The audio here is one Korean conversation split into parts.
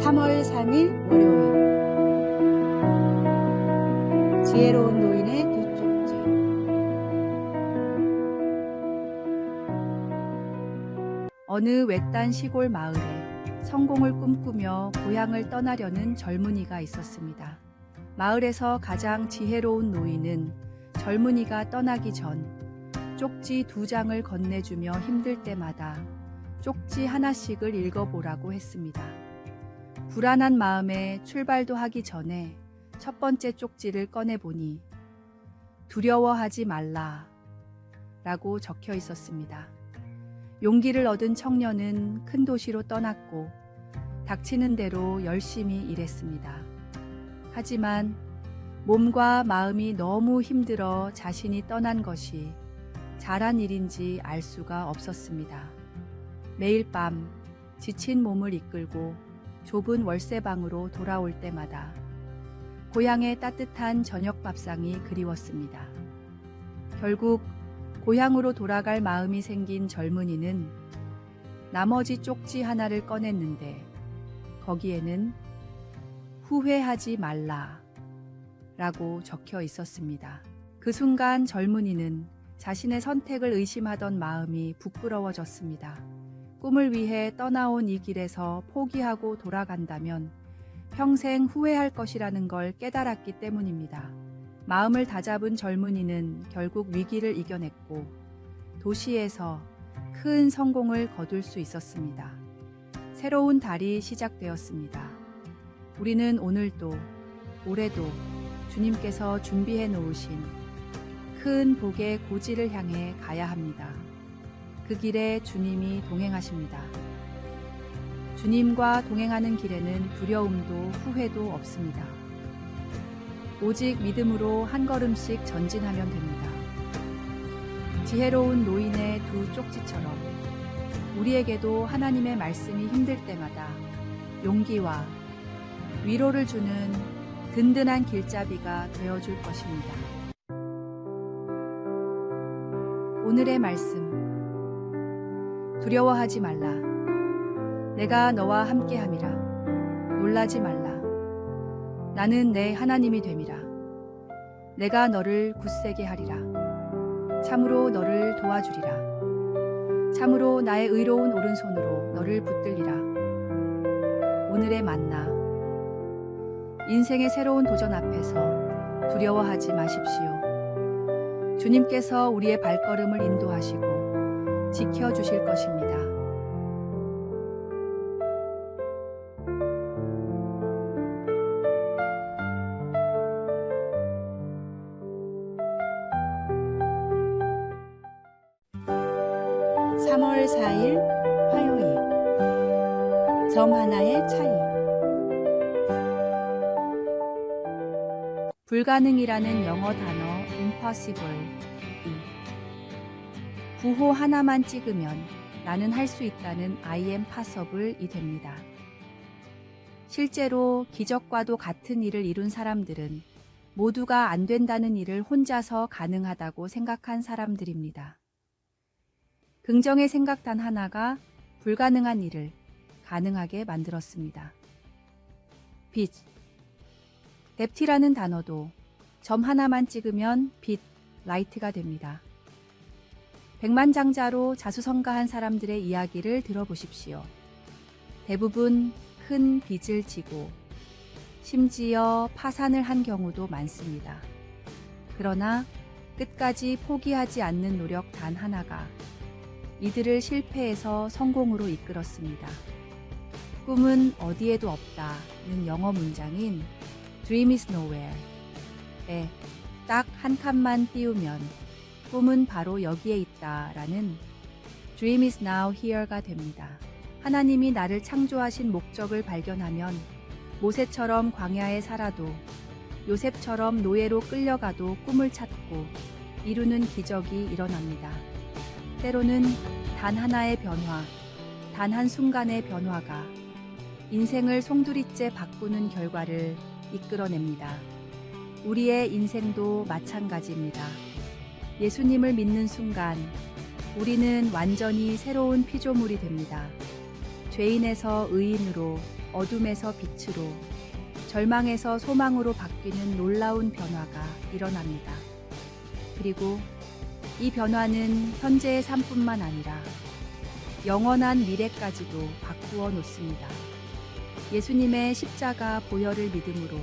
3월 3일 월요일 지혜로운 노인의 두 쪽지. 어느 외딴 시골 마을에 성공을 꿈꾸며 고향을 떠나려는 젊은이가 있었습니다. 마을에서 가장 지혜로운 노인은 젊은이가 떠나기 전 쪽지 2장을 건네주며 힘들 때마다 쪽지 하나씩을 읽어보라고 했습니다. 불안한 마음에 출발도 하기 전에 첫 번째 쪽지를 꺼내보니 두려워하지 말라 라고 적혀 있었습니다. 용기를 얻은 청년은 큰 도시로 떠났고 닥치는 대로 열심히 일했습니다. 하지만 몸과 마음이 너무 힘들어 자신이 떠난 것이 잘한 일인지 알 수가 없었습니다. 매일 밤 지친 몸을 이끌고 좁은 월세방으로 돌아올 때마다 고향의 따뜻한 저녁 밥상이 그리웠습니다. 결국 고향으로 돌아갈 마음이 생긴 젊은이는 나머지 쪽지 하나를 꺼냈는데 거기에는 후회하지 말라 라고 적혀 있었습니다. 그 순간 젊은이는 자신의 선택을 의심하던 마음이 부끄러워졌습니다. 꿈을 위해 떠나온 이 길에서 포기하고 돌아간다면 평생 후회할 것이라는 걸 깨달았기 때문입니다. 마음을 다잡은 젊은이는 결국 위기를 이겨냈고 도시에서 큰 성공을 거둘 수 있었습니다. 새로운 달이 시작되었습니다. 우리는 오늘도 올해도 주님께서 준비해 놓으신 큰 복의 고지를 향해 가야 합니다. 그 길에 주님이 동행하십니다. 주님과 동행하는 길에는 두려움도 후회도 없습니다. 오직 믿음으로 한 걸음씩 전진하면 됩니다. 지혜로운 노인의 두 쪽지처럼 우리에게도 하나님의 말씀이 힘들 때마다 용기와 위로를 주는 든든한 길잡이가 되어줄 것입니다. 오늘의 말씀. 두려워하지 말라. 내가 너와 함께함이라. 놀라지 말라. 나는 내 하나님이 됨이라. 내가 너를 굳세게 하리라. 참으로 너를 도와주리라. 참으로 나의 의로운 오른손으로 너를 붙들리라. 오늘의 만나. 인생의 새로운 도전 앞에서 두려워하지 마십시오. 주님께서 우리의 발걸음을 인도하시고 지켜주실 것입니다. (3월 4일) 화요일 점 하나의 차이. 불가능이라는 영어 단어 impossible 부호 하나만 찍으면 나는 할 수 있다는 I am possible이 됩니다. 실제로 기적과도 같은 일을 이룬 사람들은 모두가 안 된다는 일을 혼자서 가능하다고 생각한 사람들입니다. 긍정의 생각 단 하나가 불가능한 일을 가능하게 만들었습니다. 빛. 뎁티라는 단어도 점 하나만 찍으면 빛, 라이트가 됩니다. 백만장자로 자수성가한 사람들의 이야기를 들어보십시오. 대부분 큰 빚을 지고 심지어 파산을 한 경우도 많습니다. 그러나 끝까지 포기하지 않는 노력 단 하나가 이들을 실패에서 성공으로 이끌었습니다. 꿈은 어디에도 없다는 영어 문장인 Dream is nowhere에 딱 한 칸만 띄우면 꿈은 바로 여기에 있다라는 Dream is now here가 됩니다. 하나님이 나를 창조하신 목적을 발견하면 모세처럼 광야에 살아도 요셉처럼 노예로 끌려가도 꿈을 찾고 이루는 기적이 일어납니다. 때로는 단 하나의 변화, 단 한 순간의 변화가 인생을 송두리째 바꾸는 결과를 이끌어냅니다. 우리의 인생도 마찬가지입니다. 예수님을 믿는 순간 우리는 완전히 새로운 피조물이 됩니다. 죄인에서 의인으로 어둠에서 빛으로, 절망에서 소망으로 바뀌는 놀라운 변화가 일어납니다. 그리고 이 변화는 현재의 삶뿐만 아니라 영원한 미래까지도 바꾸어 놓습니다. 예수님의 십자가 보혈을 믿음으로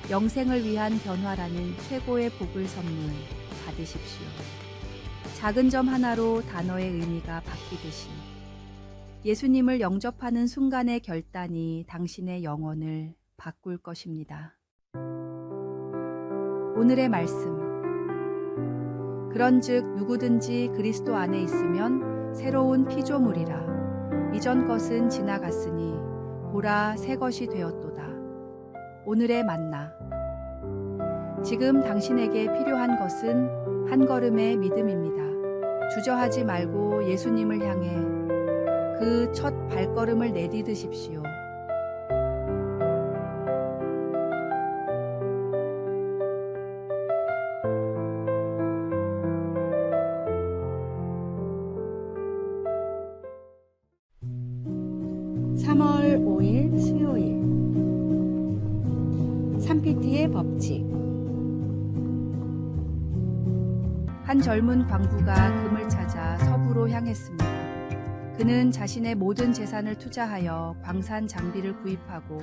영생을 위한 변화라는 최고의 복을 선물 받으십시오. 작은 점 하나로 단어의 의미가 바뀌듯이 예수님을 영접하는 순간의 결단이 당신의 영혼을 바꿀 것입니다. 오늘의 말씀. 그런즉 누구든지 그리스도 안에 있으면 새로운 피조물이라. 이전 것은 지나갔으니 보라 새 것이 되었도다. 오늘의 만나. 지금 당신에게 필요한 것은 한 걸음의 믿음입니다. 주저하지 말고 예수님을 향해 그 첫 발걸음을 내디디십시오. (3월 5일) 수요일. 산피티의 법칙. 한 젊은 광부가 금을 찾아 서부로 향했습니다. 그는 자신의 모든 재산을 투자하여 광산 장비를 구입하고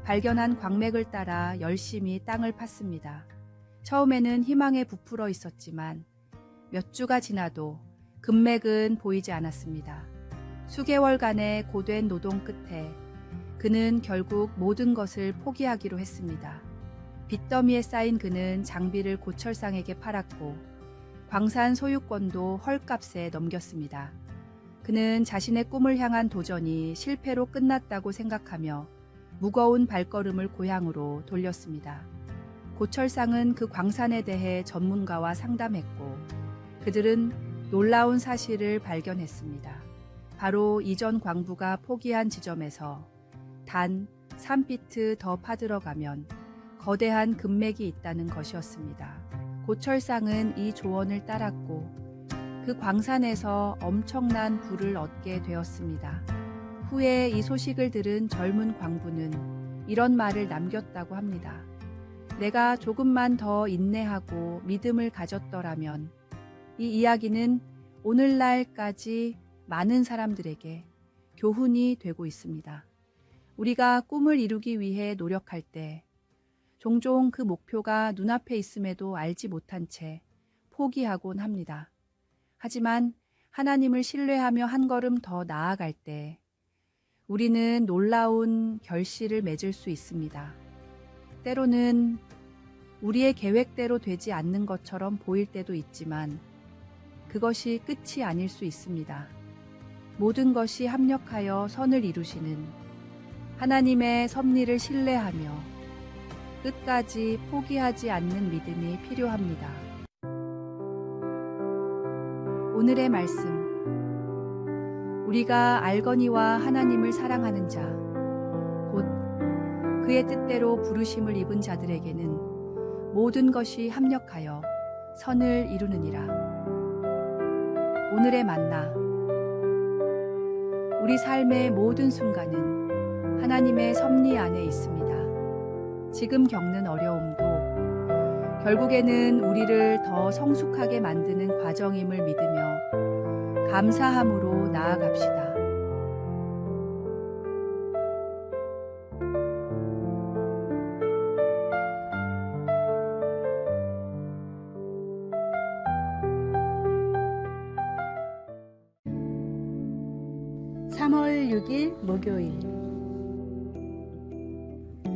발견한 광맥을 따라 열심히 땅을 팠습니다. 처음에는 희망에 부풀어 있었지만 몇 주가 지나도 금맥은 보이지 않았습니다. 수개월간의 고된 노동 끝에 그는 결국 모든 것을 포기하기로 했습니다. 빚더미에 쌓인 그는 장비를 고철상에게 팔았고 광산 소유권도 헐값에 넘겼습니다. 그는 자신의 꿈을 향한 도전이 실패로 끝났다고 생각하며 무거운 발걸음을 고향으로 돌렸습니다. 고철상은 그 광산에 대해 전문가와 상담했고 그들은 놀라운 사실을 발견했습니다. 바로 이전 광부가 포기한 지점에서 단 3피트 더 파들어가면 거대한 금맥이 있다는 것이었습니다. 고철상은 이 조언을 따랐고 그 광산에서 엄청난 부를 얻게 되었습니다. 후에 이 소식을 들은 젊은 광부는 이런 말을 남겼다고 합니다. 내가 조금만 더 인내하고 믿음을 가졌더라면 이 이야기는 오늘날까지 많은 사람들에게 교훈이 되고 있습니다. 우리가 꿈을 이루기 위해 노력할 때 종종 그 목표가 눈앞에 있음에도 알지 못한 채 포기하곤 합니다. 하지만 하나님을 신뢰하며 한 걸음 더 나아갈 때 우리는 놀라운 결실을 맺을 수 있습니다. 때로는 우리의 계획대로 되지 않는 것처럼 보일 때도 있지만 그것이 끝이 아닐 수 있습니다. 모든 것이 합력하여 선을 이루시는 하나님의 섭리를 신뢰하며 끝까지 포기하지 않는 믿음이 필요합니다. 오늘의 말씀. 우리가 알거니와 하나님을 사랑하는 자, 곧 그의 뜻대로 부르심을 입은 자들에게는 모든 것이 합력하여 선을 이루느니라. 오늘의 만나. 우리 삶의 모든 순간은 하나님의 섭리 안에 있습니다. 지금 겪는 어려움도 결국에는 우리를 더 성숙하게 만드는 과정임을 믿으며 감사함으로 나아갑시다. (3월 6일) 목요일.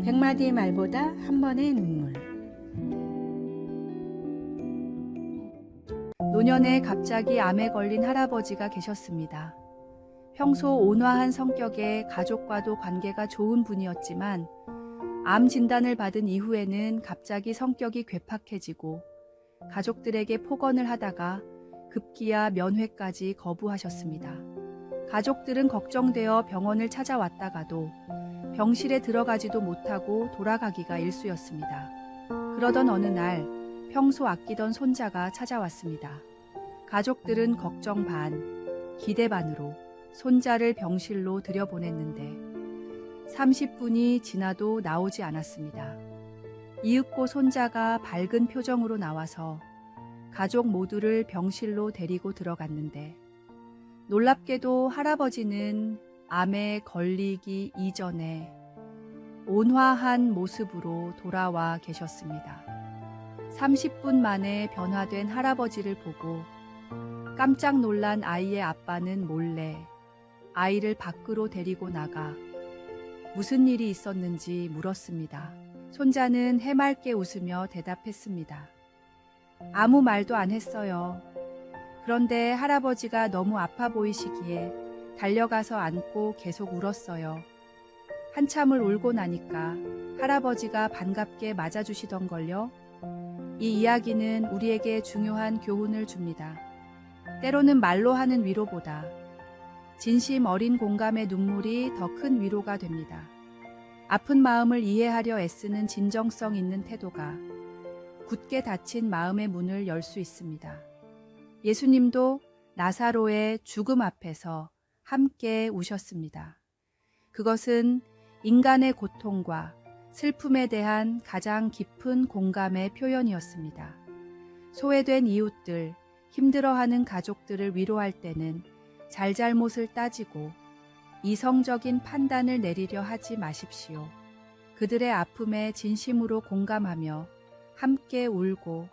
100마디 말보다 한 번의 눈물. 노년에 갑자기 암에 걸린 할아버지가 계셨습니다. 평소 온화한 성격에 가족과도 관계가 좋은 분이었지만 암 진단을 받은 이후에는 갑자기 성격이 괴팍해지고 가족들에게 폭언을 하다가 급기야 면회까지 거부하셨습니다. 가족들은 걱정되어 병원을 찾아왔다가도 병실에 들어가지도 못하고 돌아가기가 일쑤였습니다. 그러던 어느 날 평소 아끼던 손자가 찾아왔습니다. 가족들은 걱정 반, 기대 반으로 손자를 병실로 들여보냈는데 30분이 지나도 나오지 않았습니다. 이윽고 손자가 밝은 표정으로 나와서 가족 모두를 병실로 데리고 들어갔는데 놀랍게도 할아버지는 암에 걸리기 이전에 온화한 모습으로 돌아와 계셨습니다. 30분 만에 변화된 할아버지를 보고 깜짝 놀란 아이의 아빠는 몰래 아이를 밖으로 데리고 나가 무슨 일이 있었는지 물었습니다. 손자는 해맑게 웃으며 대답했습니다. 아무 말도 안 했어요. 그런데 할아버지가 너무 아파 보이시기에 달려가서 안고 계속 울었어요. 한참을 울고 나니까 할아버지가 반갑게 맞아주시던걸요. 이 이야기는 우리에게 중요한 교훈을 줍니다. 때로는 말로 하는 위로보다 진심 어린 공감의 눈물이 더 큰 위로가 됩니다. 아픈 마음을 이해하려 애쓰는 진정성 있는 태도가 굳게 닫힌 마음의 문을 열 수 있습니다. 예수님도 나사로의 죽음 앞에서 함께 우셨습니다. 그것은 인간의 고통과 슬픔에 대한 가장 깊은 공감의 표현이었습니다. 소외된 이웃들, 힘들어하는 가족들을 위로할 때는 잘잘못을 따지고 이성적인 판단을 내리려 하지 마십시오. 그들의 아픔에 진심으로 공감하며 함께 울고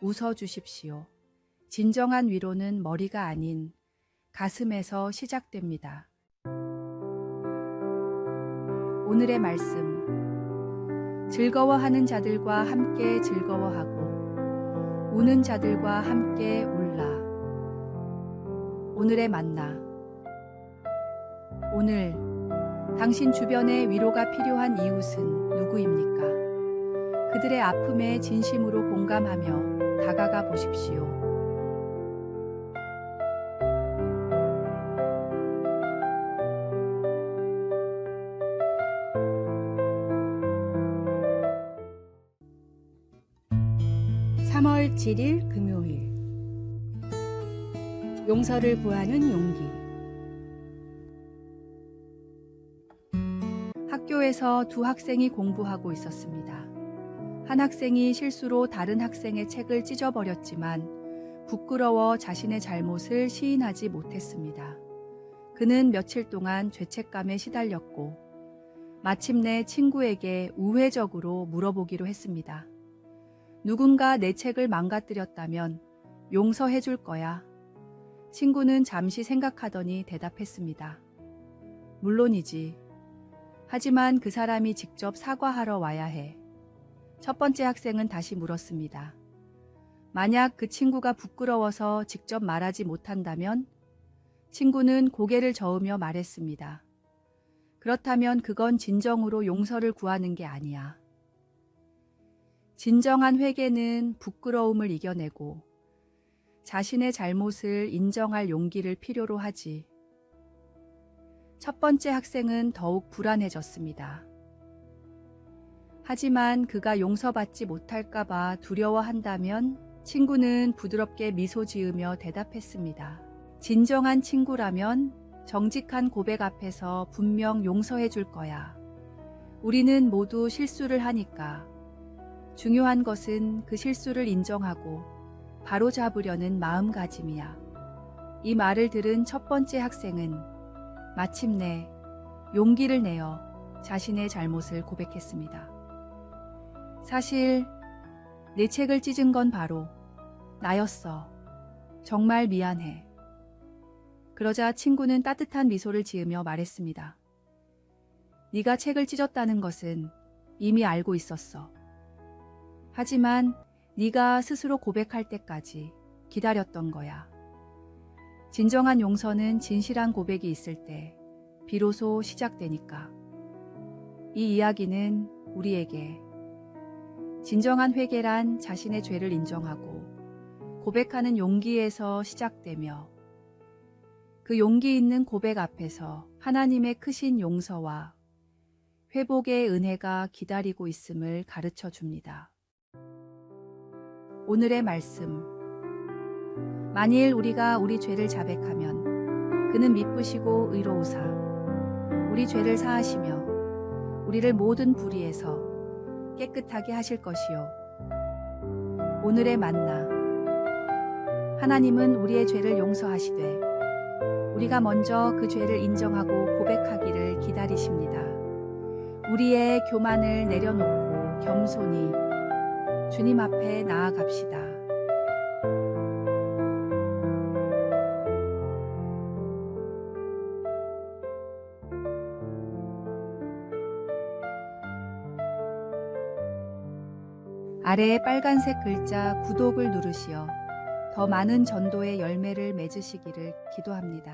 웃어주십시오. 진정한 위로는 머리가 아닌 가슴에서 시작됩니다. 오늘의 말씀. 즐거워하는 자들과 함께 즐거워하고 우는 자들과 함께 울라. 오늘의 만나. 오늘 당신 주변에 위로가 필요한 이웃은 누구입니까? 그들의 아픔에 진심으로 공감하며 다가가 보십시오. (3월 7일) 금요일. 용서를 구하는 용기. 학교에서 두 학생이 공부하고 있었습니다. 한 학생이 실수로 다른 학생의 책을 찢어버렸지만 부끄러워 자신의 잘못을 시인하지 못했습니다. 그는 며칠 동안 죄책감에 시달렸고 마침내 친구에게 우회적으로 물어보기로 했습니다. 누군가 내 책을 망가뜨렸다면 용서해 줄 거야. 친구는 잠시 생각하더니 대답했습니다. 물론이지. 하지만 그 사람이 직접 사과하러 와야 해. 첫 번째 학생은 다시 물었습니다. 만약 그 친구가 부끄러워서 직접 말하지 못한다면? 친구는 고개를 저으며 말했습니다. 그렇다면 그건 진정으로 용서를 구하는 게 아니야. 진정한 회개는 부끄러움을 이겨내고 자신의 잘못을 인정할 용기를 필요로 하지. 첫 번째 학생은 더욱 불안해졌습니다. 하지만 그가 용서받지 못할까봐 두려워한다면 친구는 부드럽게 미소 지으며 대답했습니다. 진정한 친구라면 정직한 고백 앞에서 분명 용서해 줄 거야. 우리는 모두 실수를 하니까. 중요한 것은 그 실수를 인정하고 바로잡으려는 마음가짐이야. 이 말을 들은 첫 번째 학생은 마침내 용기를 내어 자신의 잘못을 고백했습니다. 사실 내 책을 찢은 건 바로 나였어. 정말 미안해. 그러자 친구는 따뜻한 미소를 지으며 말했습니다. 네가 책을 찢었다는 것은 이미 알고 있었어. 하지만 네가 스스로 고백할 때까지 기다렸던 거야. 진정한 용서는 진실한 고백이 있을 때 비로소 시작되니까. 이 이야기는 우리에게 진정한 회개란 자신의 죄를 인정하고 고백하는 용기에서 시작되며 그 용기 있는 고백 앞에서 하나님의 크신 용서와 회복의 은혜가 기다리고 있음을 가르쳐 줍니다. 오늘의 말씀. 만일 우리가 우리 죄를 자백하면 그는 미쁘시고 의로우사 우리 죄를 사하시며 우리를 모든 불의에서 깨끗하게 하실 것이요. 오늘의 만나. 하나님은 우리의 죄를 용서하시되 우리가 먼저 그 죄를 인정하고 고백하기를 기다리십니다. 우리의 교만을 내려놓고 겸손히 주님 앞에 나아갑시다. 아래에 빨간색 글자 구독을 누르시어 더 많은 전도의 열매를 맺으시기를 기도합니다.